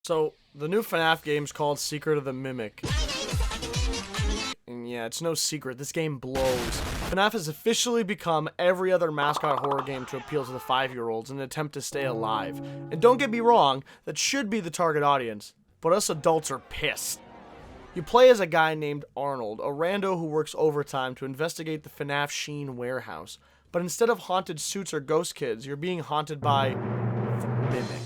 So, the new FNaF game's called Secret of the Mimic. And yeah, it's no secret, this game blows. FNaF has officially become every other mascot horror game to appeal to the 5-year-olds in an attempt to stay alive. And don't get me wrong, that should be the target audience, but us adults are pissed. You play as a guy named Arnold, a rando who works overtime to investigate the FNaF Sheen warehouse. But instead of haunted suits or ghost kids, you're being haunted by the Mimic.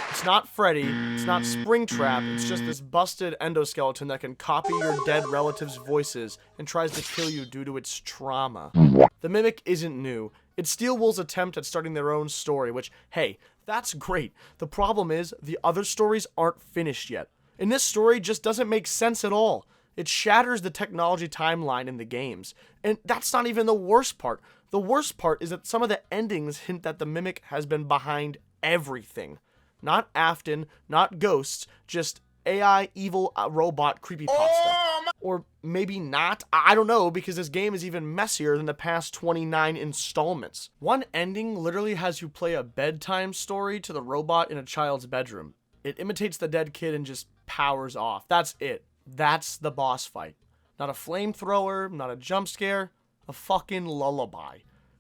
It's not Freddy, it's not Springtrap, it's just this busted endoskeleton that can copy your dead relatives' voices and tries to kill you due to its trauma. The Mimic isn't new. It's Steel Wool's attempt at starting their own story, which, hey, that's great. The problem is, the other stories aren't finished yet. And this story just doesn't make sense at all. It shatters the technology timeline in the games. And that's not even the worst part. The worst part is that some of the endings hint that the Mimic has been behind everything. Not Afton, not ghosts, just AI, evil, robot, creepypasta. Or maybe not, I don't know, because this game is even messier than the past 29 installments. One ending literally has you play a bedtime story to the robot in a child's bedroom. It imitates the dead kid and just powers off. That's it. That's the boss fight. Not a flamethrower, not a jump scare, a fucking lullaby.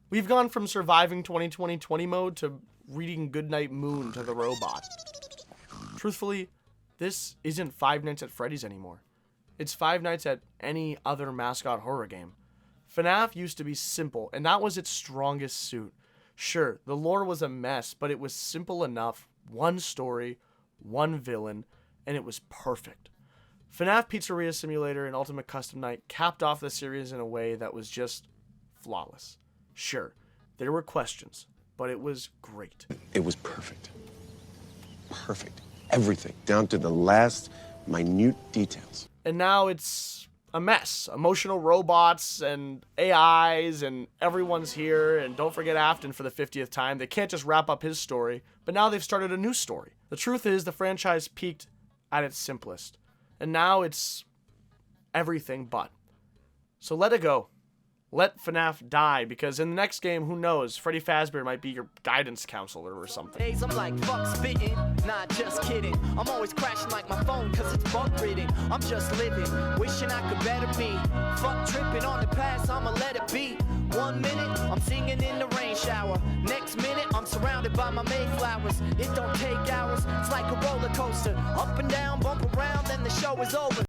We've gone from surviving 2020 mode to reading Goodnight Moon to the robot. Truthfully, this isn't Five Nights at Freddy's anymore. It's Five Nights at any other mascot horror game. FNaF used to be simple, and that was its strongest suit. Sure, the lore was a mess, but it was simple enough. One story, one villain, and it was perfect. FNaF Pizzeria Simulator and Ultimate Custom Night capped off the series in a way that was just flawless. Sure, there were questions, but it was great. It was perfect. Perfect. Everything, down to the last minute details. And now it's a mess. Emotional robots and AIs and everyone's here. And don't forget Afton for the 50th time. They can't just wrap up his story, but now they've started a new story. The truth is the franchise peaked at its simplest. And now it's everything but. So let it go. Let FNaF die, because in the next game, who knows, Freddy Fazbear might be your guidance counselor or something. I'm like, fuck spitting, not just kidding. I'm always crashing like my phone, cause it's bug ridden. I'm just living, wishing I could better me. Fuck tripping on the past, I'ma let it be. 1 minute, I'm singing in the rain shower. Next minute, I'm surrounded by my Mayflowers. It don't take hours, it's like a roller coaster. Up and down, bump around, then the show is over.